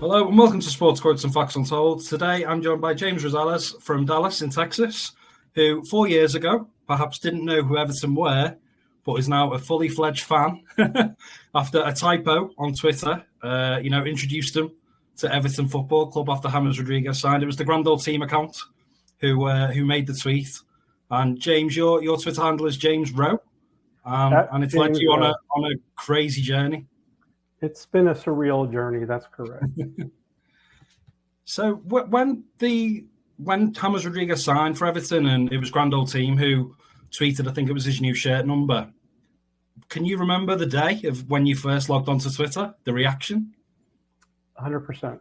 Hello and welcome to Sports Quotes and Facts Untold. Today I'm joined by James Rosales from Dallas in Texas, who 4 years ago perhaps didn't know who Everton were, but is now a fully fledged fan after a typo on Twitter, introduced them to Everton Football Club after James Rodriguez signed. It was the Grand Old Team account who made the tweet. And James, your Twitter handle is James Rowe, and it's led you on a crazy journey. It's been a surreal journey. That's correct. So when James Rodriguez signed for Everton, and it was Grand Old Team who tweeted, I think it was his new shirt number. Can you remember the day of when you first logged onto Twitter? The reaction? 100%.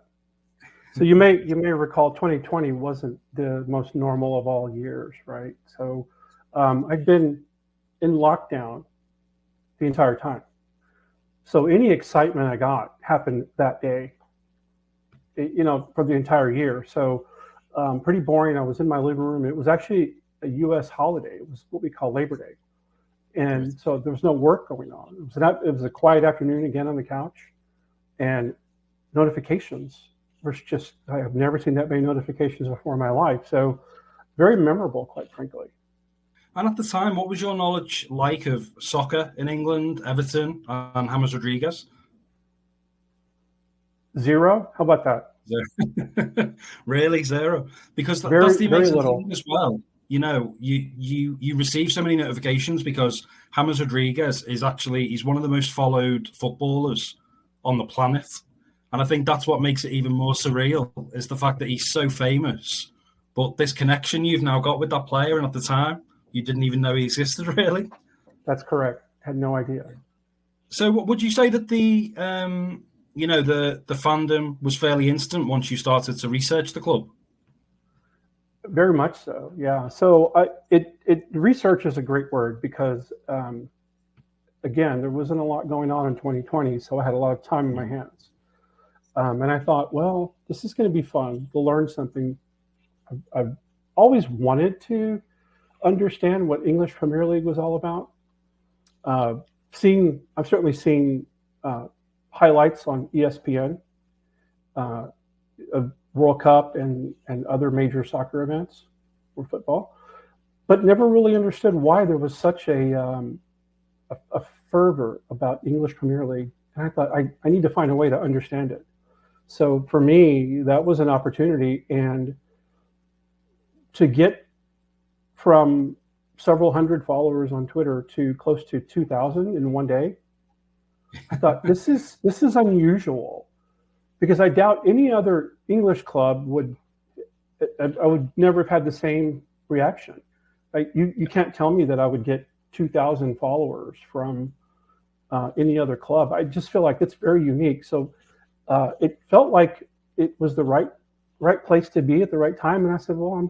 So you may recall 2020 wasn't the most normal of all years, right? So I've been in lockdown the entire time. So any excitement I got happened that day, for the entire year. So pretty boring. I was in my living room. It was actually a U.S. holiday. It was what we call Labor Day. And so there was no work going on. It was a quiet afternoon again on the couch. And notifications were just, I have never seen that many notifications before in my life. So very memorable, quite frankly. And at the time, what was your knowledge like of soccer in England, Everton, and James Rodriguez? Zero? How about that? Zero. Really, zero? Because that's the amazing thing as well. You receive so many notifications because James Rodriguez he's one of the most followed footballers on the planet. And I think that's what makes it even more surreal, is the fact that he's so famous. But this connection you've now got with that player, and at the time, you didn't even know he existed, really? That's correct. Had no idea. So would you say that the fandom was fairly instant once you started to research the club? Very much so, yeah. So research is a great word because, again, there wasn't a lot going on in 2020, so I had a lot of time in my hands. And I thought, well, this is going to be fun. We'll learn something. I've always wanted to understand what English Premier League was all about. I've certainly seen highlights on ESPN of World Cup and other major soccer events or football, but never really understood why there was such a fervor about English Premier League. And I thought, I need to find a way to understand it. So for me, that was an opportunity, and to get from several hundred followers on Twitter to close to 2,000 in one day, I thought this is unusual, because I doubt any other English club I would never have had the same reaction. You can't tell me that I would get 2,000 followers from any other club. I just feel like it's very unique. So it felt like it was the right place to be at the right time, and I said, well, I'm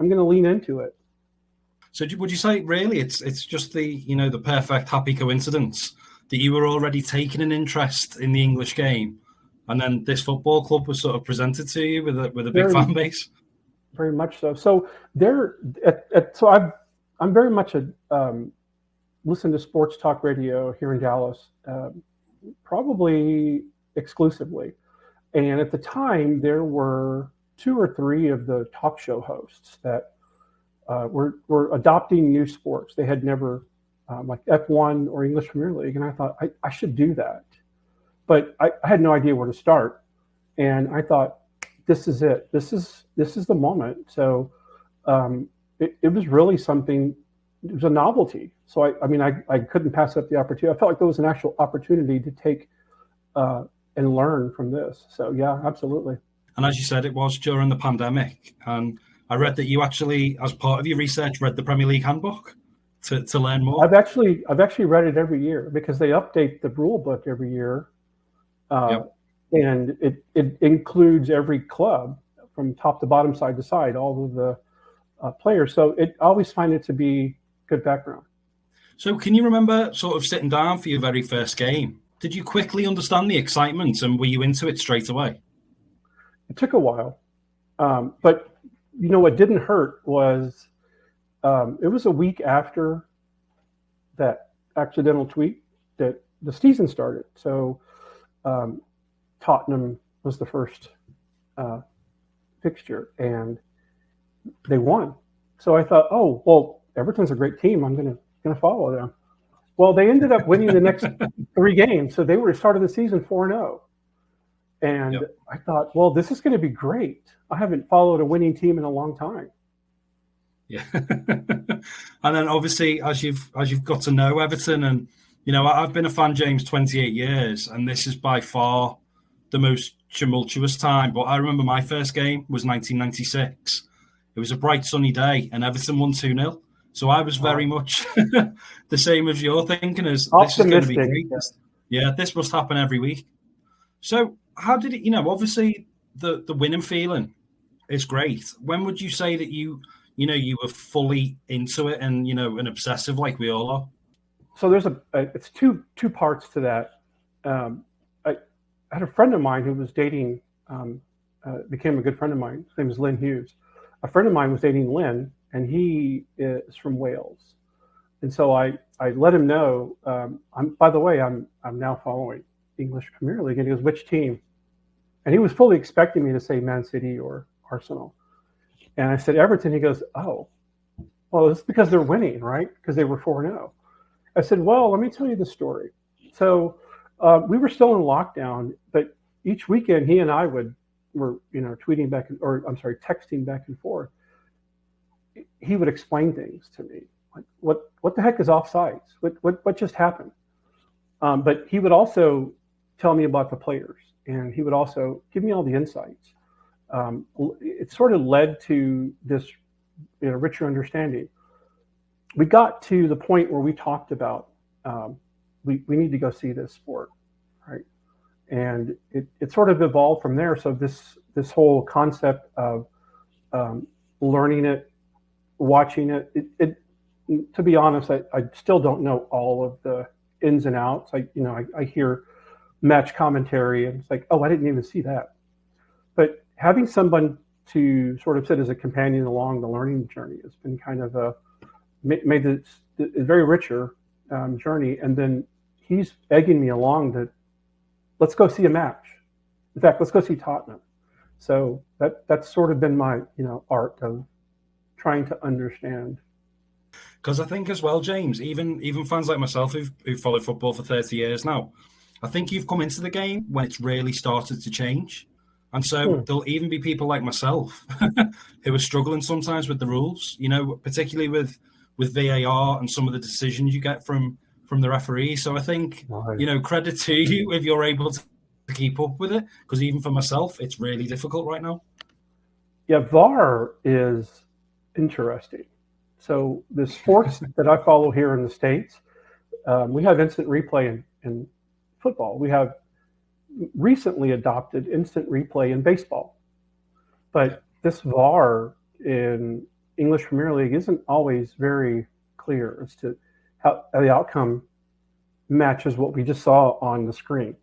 gonna lean into it. So would you say really it's just the perfect happy coincidence that you were already taking an interest in the English game, and then this football club was sort of presented to you with a big fan base? Very much so. So I'm very much listen to sports talk radio here in Dallas, probably exclusively. And at the time, there were 2 or 3 of the talk show hosts that were adopting new sports. They had never, like F1 or English Premier League, and I thought I should do that. But I had no idea where to start, and I thought, this is it. This is the moment. So it was really something. It was a novelty. So I couldn't pass up the opportunity. I felt like there was an actual opportunity to take and learn from this. So yeah, absolutely. And as you said, it was during the pandemic, and I read that you actually, as part of your research, read the Premier League handbook to learn more. I've actually read it every year, because they update the rule book every year. Yep. And it includes every club from top to bottom, side to side, all of the players. So I always find it to be good background. So can you remember sort of sitting down for your very first game? Did you quickly understand the excitement, and were you into it straight away? It took a while. But what didn't hurt was it was a week after that accidental tweet that the season started. So Tottenham was the first fixture, and they won. So I thought, oh well, Everton's a great team. I'm gonna follow them. Well, they ended up winning the next 3 games, so they were started the season 4-0. And Yep. I thought, well, this is going to be great. I haven't followed a winning team in a long time. Yeah. And then obviously, as you've got to know Everton, and I've been a fan, James, 28 years, and this is by far the most tumultuous time. But I remember my first game was 1996. It was a bright sunny day, and Everton won 2-0. So I was very much the same as you're thinking, as this is going to be great. Yeah, this must happen every week. So how did it, obviously the winning feeling is great. When would you say that you were fully into it and, an obsessive like we all are? So there's it's two parts to that. I had a friend of mine who was dating, became a good friend of mine. His name is Lynn Hughes. A friend of mine was dating Lynn, and he is from Wales. And so I let him know, by the way, I'm now following English Premier League. And he goes, which team? And he was fully expecting me to say Man City or Arsenal. And I said, Everton. He goes, oh, well, it's because they're winning, right? Because they were 4-0. I said, well, let me tell you the story. So we were still in lockdown, but each weekend he and I were texting back and forth. He would explain things to me, like what the heck is offsides? What just happened? But he would also tell me about the players, and he would also give me all the insights. It sort of led to this richer understanding. We got to the point where we talked about we need to go see this sport, right? And it sort of evolved from there. So this whole concept of learning it, watching it, to be honest, I still don't know all of the ins and outs. I hear match commentary and it's like, oh, I didn't even see that. But having someone to sort of sit as a companion along the learning journey has been kind of made this a very richer journey. And then he's egging me along to let's go see a match. In fact, let's go see Tottenham. So that's sort of been my art of trying to understand. Because I think as well, James, even fans like myself who've followed football for 30 years now, I think you've come into the game when it's really started to change. And so there'll even be people like myself who are struggling sometimes with the rules, particularly with VAR and some of the decisions you get from the referee. So I think, credit to you if you're able to keep up with it, because even for myself, it's really difficult right now. Yeah, VAR is interesting. So the sports that I follow here in the States, we have instant replay in football. We have recently adopted instant replay in baseball. But this VAR in English Premier League isn't always very clear as to how the outcome matches what we just saw on the screen.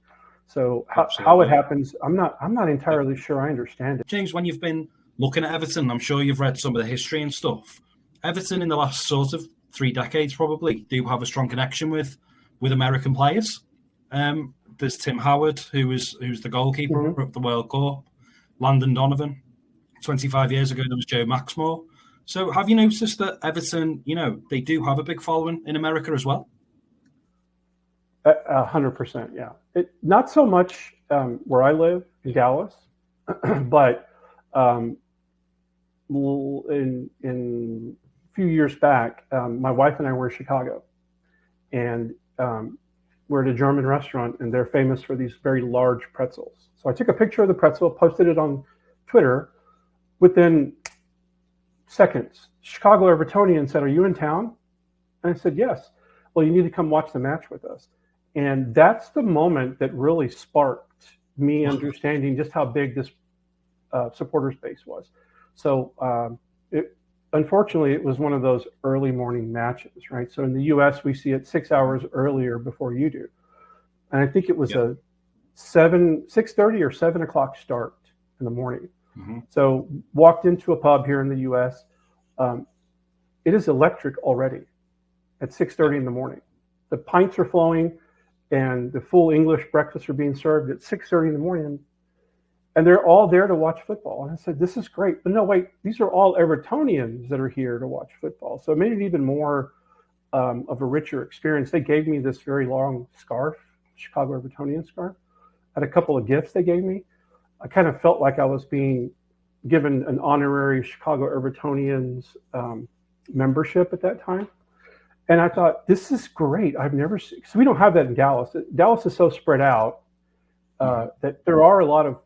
So how it happens, I'm not entirely sure I understand it. James, when you've been looking at Everton, I'm sure you've read some of the history and stuff. Everton in the last sort of 3 decades probably do have a strong connection with American players. There's Tim Howard, who's the goalkeeper of the World Cup. Landon Donovan. 25 years ago, there was Joe Maxmore. So have you noticed that Everton, they do have a big following in America as well? 100%, yeah. Not so much where I live in Dallas, but in a few years back, my wife and I were in Chicago, and we're at a German restaurant, and they're famous for these very large pretzels. So I took a picture of the pretzel, posted it on Twitter. Within seconds, Chicago Evertonian said, "Are you in town?" And I said, "Yes." "Well, you need to come watch the match with us." And that's the moment that really sparked me understanding just how big this supporters base was. So unfortunately, it was one of those early morning matches, right? So in the U.S., we see it 6 hours earlier before you do. And I think it was a 6:30 or 7 o'clock start in the morning. Mm-hmm. So walked into a pub here in the U.S. It is electric already at 6:30 in the morning. The pints are flowing and the full English breakfasts are being served at 6:30 in the morning. and they're all there to watch football. And I said, this is great. But no, wait, these are all Evertonians that are here to watch football. So it made it even more of a richer experience. They gave me this very long scarf, Chicago Evertonian scarf. I had a couple of gifts they gave me. I kind of felt like I was being given an honorary Chicago Evertonians membership at that time. And I thought, this is great. I've never seen, so we don't have that in Dallas. Dallas is so spread out that there are a lot of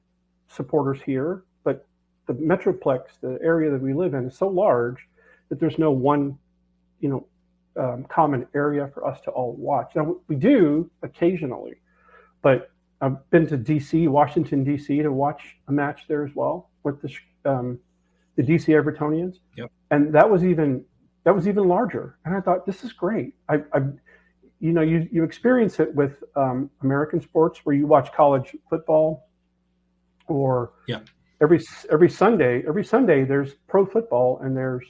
supporters here, but the Metroplex, the area that we live in, is so large that there's no one, common area for us to all watch. Now, we do occasionally, but I've been to DC, Washington, DC, to watch a match there as well with the DC Evertonians. Yep. And that was even larger. And I thought, this is great. You experience it with American sports where you watch college football, or every Sunday there's pro football, and there's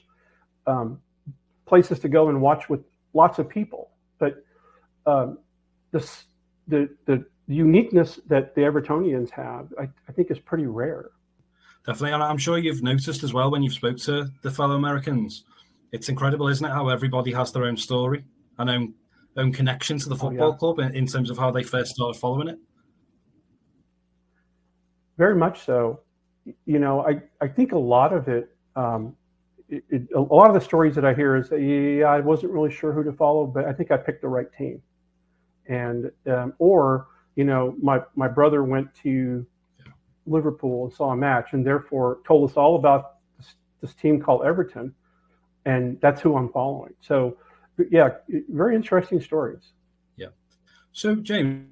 places to go and watch with lots of people. But the uniqueness that the Evertonians have, I think, is pretty rare. Definitely, and I'm sure you've noticed as well when you've spoke to the fellow Americans. It's incredible, isn't it, how everybody has their own story and own connection to the football club in terms of how they first started following it. Very much so. I think a lot of it, a lot of the stories that I hear is that, I wasn't really sure who to follow, but I think I picked the right team. And, my brother went to Liverpool and saw a match, and therefore told us all about this team called Everton, and that's who I'm following. So, very interesting stories. Yeah. So, James,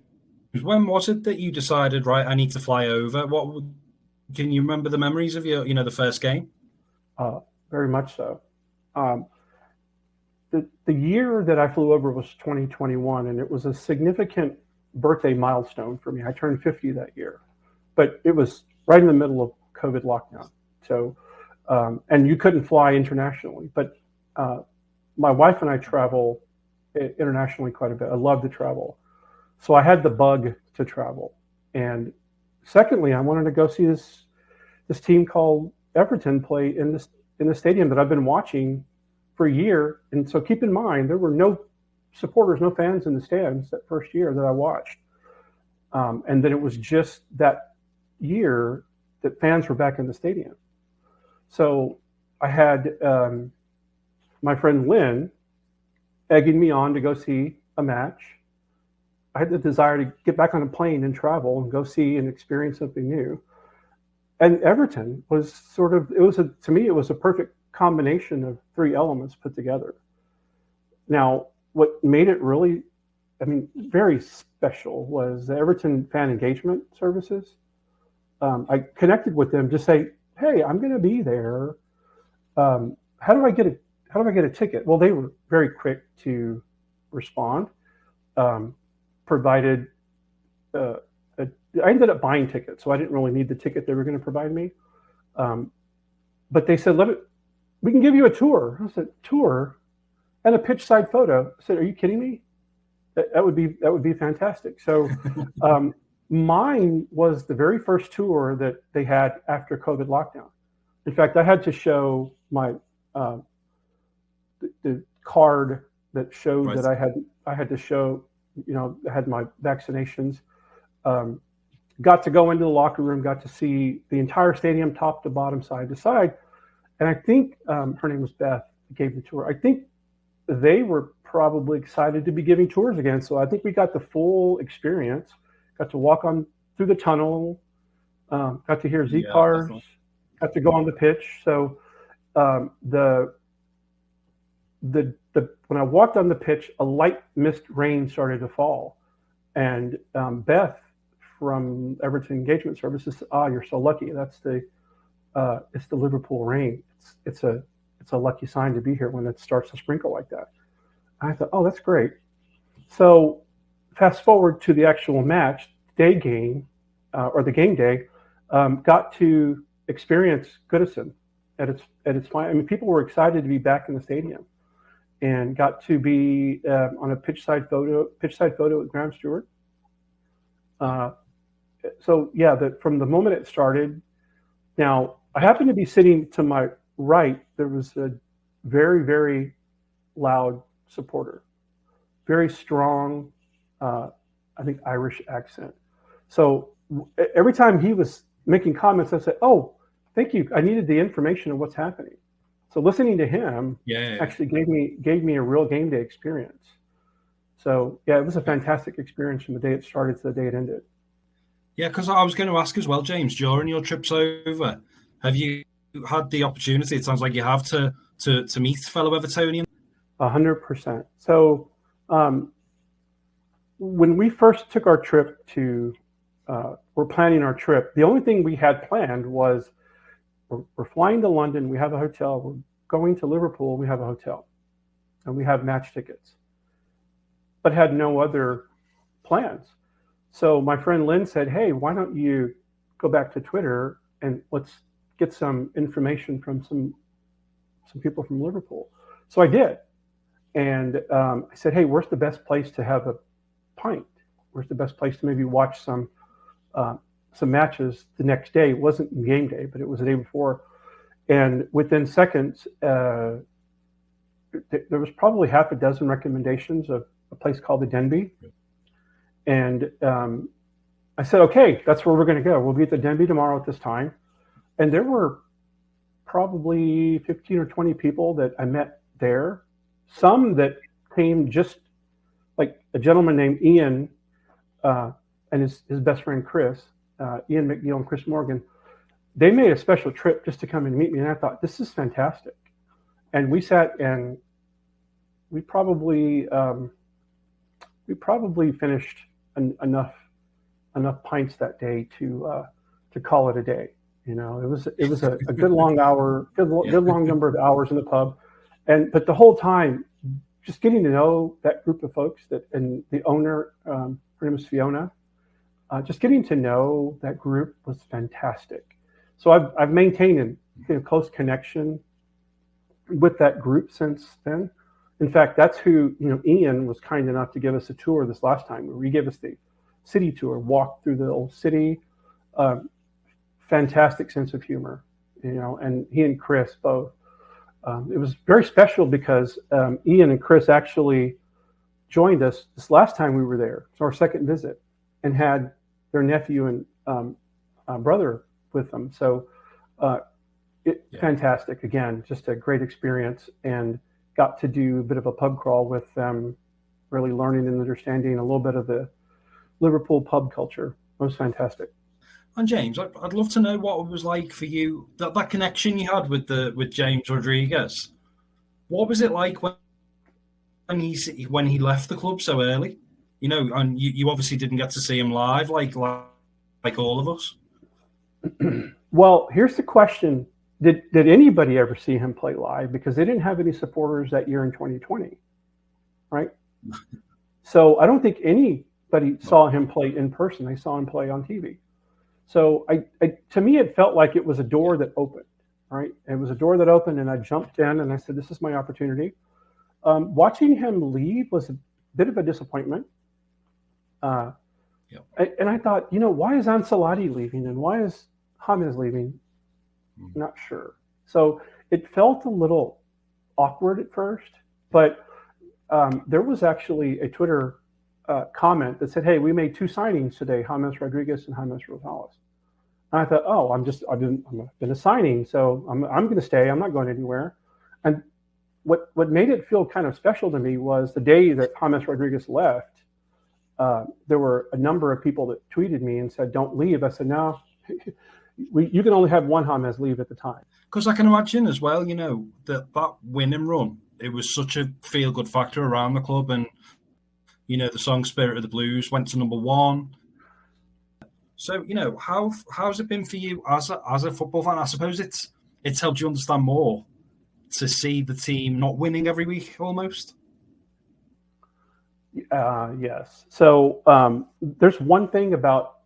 when was it that you decided, right, I need to fly over? Can you remember the memories of the first game? Very much so. The year that I flew over was 2021, and it was a significant birthday milestone for me. I turned 50 that year, but it was right in the middle of COVID lockdown. So, and you couldn't fly internationally, but my wife and I travel internationally quite a bit. I love to travel. So I had the bug to travel. And secondly, I wanted to go see this team called Everton play in the stadium that I've been watching for a year. And so keep in mind, there were no supporters, no fans in the stands that first year that I watched. And then it was just that year that fans were back in the stadium. So I had my friend Lynn egging me on to go see a match. I had the desire to get back on a plane and travel and go see and experience something new. And Everton was to me, it was a perfect combination of three elements put together. Now, what made it really, very special was the Everton fan engagement services. I connected with them to say, hey, I'm going to be there. How do I get a ticket? Well, they were very quick to respond. Provided I ended up buying tickets, so I didn't really need the ticket they were going to provide me. But they said, we can give you a tour. I said, tour and a pitch side photo. I said, are you kidding me? That would be fantastic. So mine was the very first tour that they had after COVID lockdown. In fact, I had to show my the card that showed that I had to show, I had my vaccinations. Got to go into the locker room, got to see the entire stadium top to bottom, side to side. And I think her name was Beth, gave the tour. I think they were probably excited to be giving tours again. So I think we got the full experience, got to walk on through the tunnel, got to hear Z cars, got to go on the pitch. So when I walked on the pitch, a light mist rain started to fall. And Beth from Everton Engagement Services said, you're so lucky. That's it's the Liverpool rain. It's a lucky sign to be here when it starts to sprinkle like that. And I thought, oh, that's great. So fast forward to the actual match, day game, or the game day, got to experience Goodison at its final. People were excited to be back in the stadium, and got to be on a pitch side photo with Graham Stewart. So yeah, from the moment it started. Now I happened to be sitting to my right. There was a very, very loud supporter, very strong, I think Irish accent. So every time he was making comments, I said, "Oh, thank you. I needed the information of what's happening." So listening to him actually gave me a real game day experience. So yeah, it was a fantastic experience from the day it started to the day it ended. Yeah, because I was going to ask as well, James, during your trips over, have you had the opportunity? It sounds like you have to meet fellow Evertonians. 100%. So when we first took our trip we're planning our trip. The only thing we had planned was we're flying to London. We have a hotel. We're going to Liverpool. We have a hotel, and we have match tickets, but had no other plans. So my friend Lynn said, "Hey, why don't you go back to Twitter and let's get some information from some people from Liverpool." So I did, and I said, "Hey, where's the best place to have a pint? Where's the best place to maybe watch some matches the next day?" It wasn't game day, but it was the day before. And within seconds, there was probably half a dozen recommendations of a place called the Denby. And I said, "Okay, that's where we're going to go. We'll be at the Denby tomorrow at this time." And there were probably 15 or 20 people that I met there. Some that came just like a gentleman named Ian and his best friend Chris, Ian McNeil and Chris Morgan. They made a special trip just to come and meet me, and I thought, this is fantastic. And we sat and we probably finished enough pints that day to call it a day. You know, it was a good long long number of hours in the pub, but the whole time, just getting to know that group of folks and the owner, her name is Fiona. Just getting to know that group was fantastic. So I've maintained a close connection with that group since then. In fact, that's who, Ian was kind enough to give us a tour this last time, where he gave us the city tour, walked through the old city. Fantastic sense of humor, and he and Chris both. It was very special because Ian and Chris actually joined us this last time we were there. It's our second visit, and had their nephew and brother with them. So fantastic. Again, just a great experience, and got to do a bit of a pub crawl with them, really learning and understanding a little bit of the Liverpool pub culture. It was fantastic. And James, I'd love to know what it was like for you, that connection you had with James Rodriguez. What was it like when he left the club so early? And you obviously didn't get to see him live like all of us. Well, here's the question. Did anybody ever see him play live? Because they didn't have any supporters that year in 2020, right? So I don't think anybody saw him play in person. They saw him play on TV. So to me, it felt like it was a door that opened, right? It was a door that opened, and I jumped in and I said, this is my opportunity. Watching him leave was a bit of a disappointment. And I thought, why is Ancelotti leaving and why is James leaving? Not sure. So it felt a little awkward at first, but there was actually a Twitter comment that said, "Hey, we made two signings today, James Rodriguez and James Rosales." And I thought, oh, I've been a signing, so I'm going to stay. I'm not going anywhere. And what made it feel kind of special to me was the day that James Rodriguez left, there were a number of people that tweeted me and said, "Don't leave." I said, "No, you can only have one James leave at the time." Because I can imagine as well, that winning run, it was such a feel-good factor around the club, and the song "Spirit of the Blues" went to number one. So, how's it been for you as a football fan? I suppose it's helped you understand more to see the team not winning every week, almost. Yes. So there's one thing about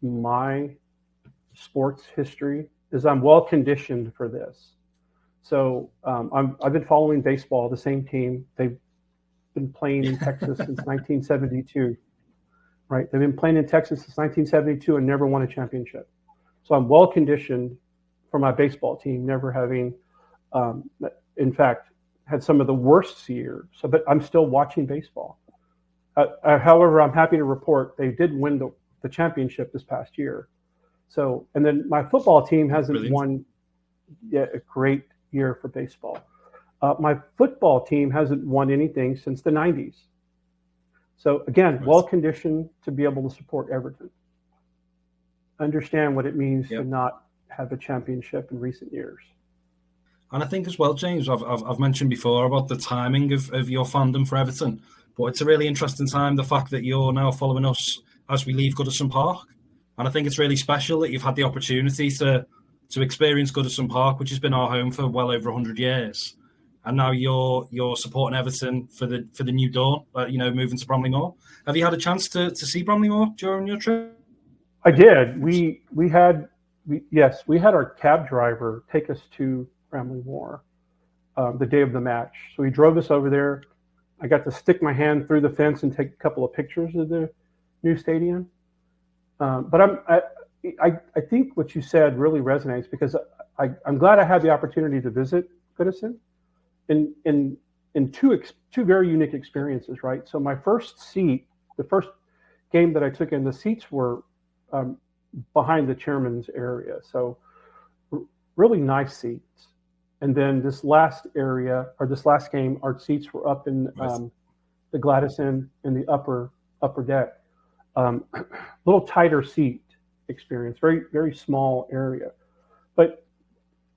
my sports history is I'm well conditioned for this. So I've been following baseball, the same team. They've been playing in Texas since 1972. right? They've been playing in Texas since 1972 and never won a championship. So I'm well conditioned for my baseball team, never having, in fact, had some of the worst years. So, but I'm still watching baseball. However, I'm happy to report they did win the championship this past year. So, and then my football team hasn't won yet. A great year for baseball. My football team hasn't won anything since the 90s. So again, well conditioned to be able to support Everton. Understand what it means to not have a championship in recent years. And I think as well, James, I've mentioned before about the timing of your fandom for Everton, but it's a really interesting time, the fact that you're now following us as we leave Goodison Park. And I think it's really special that you've had the opportunity to experience Goodison Park, which has been our home for well over 100 years. And now you're supporting Everton for the new dawn, moving to Bramley-Moore. Have you had a chance to see Bramley-Moore during your trip? I did. We had our cab driver take us to Bramley-Moore the day of the match. So he drove us over there. I got to stick my hand through the fence and take a couple of pictures of the new stadium. But I think what you said really resonates, because I'm glad I had the opportunity to visit Goodison in two very unique experiences, right? So my first seat, the first game that I took in, the seats were behind the chairman's area. So really nice seats. And then this last game, our seats were up in the Goodison in the upper deck. Little tighter seat experience, very, very small area. But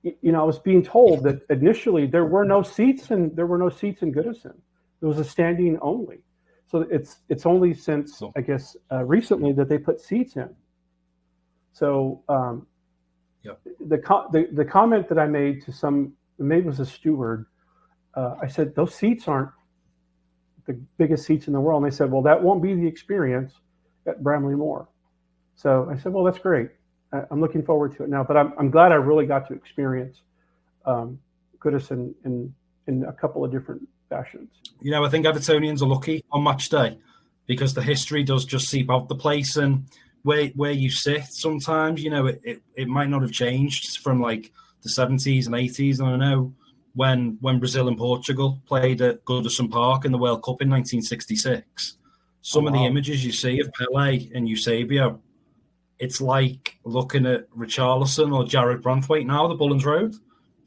I was being told that initially there were no seats in Goodison. It was a standing only. So it's only since, I guess, recently that they put seats in. So the comment that I made to maybe it was a steward, I said, those seats aren't the biggest seats in the world. And they said, well, that won't be the experience at Bramley-Moore. So I said, well, that's great. I'm looking forward to it now. But I'm glad I really got to experience Goodison in a couple of different fashions. I think Evertonians are lucky on match day, because the history does just seep out the place, and where you sit sometimes, it might not have changed from like the 70s and 80s. And I know when Brazil and Portugal played at Goodison Park in the World Cup in 1966, some of the images you see of Pele and Eusebio, it's like looking at Richarlison or Jared Branthwaite now, the Bullens Road.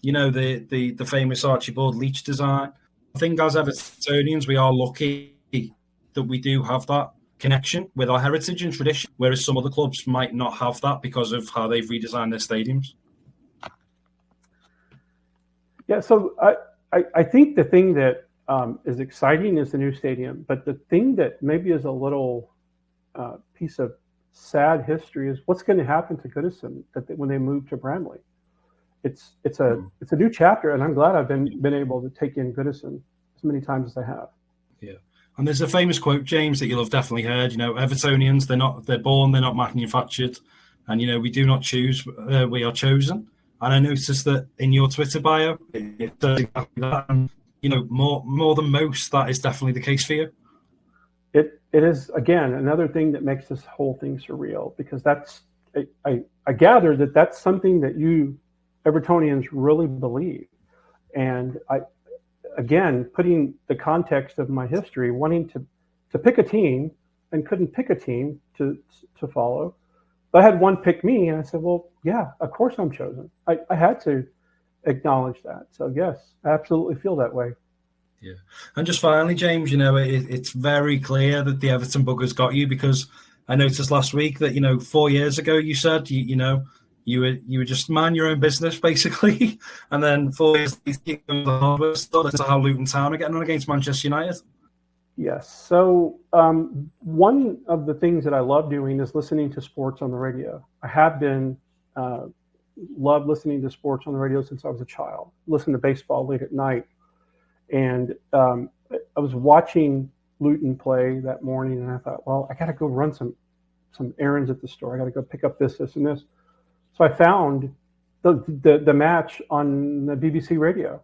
The famous Archibald Leach design. I think as Evertonians, we are lucky that we do have that connection with our heritage and tradition, whereas some other clubs might not have that because of how they've redesigned their stadiums. Yeah, so I think the thing that is exciting is the new stadium, but the thing that maybe is a little piece of sad history is what's going to happen to Goodison when they move to Bramley. It's a new chapter, and I'm glad I've been able to take in Goodison as many times as I have. Yeah, and there's a famous quote, James, that you'll have definitely heard. Evertonians, they're born, they're not manufactured, and we do not choose, we are chosen. And I noticed that in your Twitter bio, it says exactly that. And more than most, that is definitely the case for you. It is, again, another thing that makes this whole thing surreal, because I gather that's something that you Evertonians really believe. And again, putting the context of my history, wanting to pick a team and couldn't pick a team to follow. But I had one pick me, and I said, well, yeah, of course I'm chosen. I had to acknowledge that. So yes, I absolutely feel that way. Yeah. And just finally, James, it's very clear that the Everton bug has got you, because I noticed last week that, 4 years ago, you said, you were just mind your own business, basically. And then 4 years later, that's how Luton Town are getting on against Manchester United. Yes. So one of the things that I love doing is listening to sports on the radio. I have been loved listening to sports on the radio since I was a child. Listen to baseball late at night. And I was watching Luton play that morning, and I thought, well, I got to go run some errands at the store. I got to go pick up this, and this. So I found the match on the BBC radio,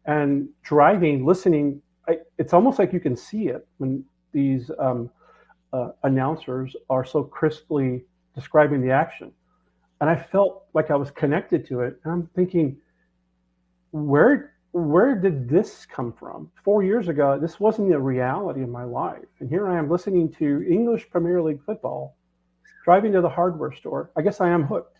and driving, listening. It's almost like you can see it when these announcers are so crisply describing the action. And I felt like I was connected to it. And I'm thinking, where did this come from? 4 years ago, this wasn't a reality in my life. And here I am listening to English Premier League football, driving to the hardware store. I guess I am hooked.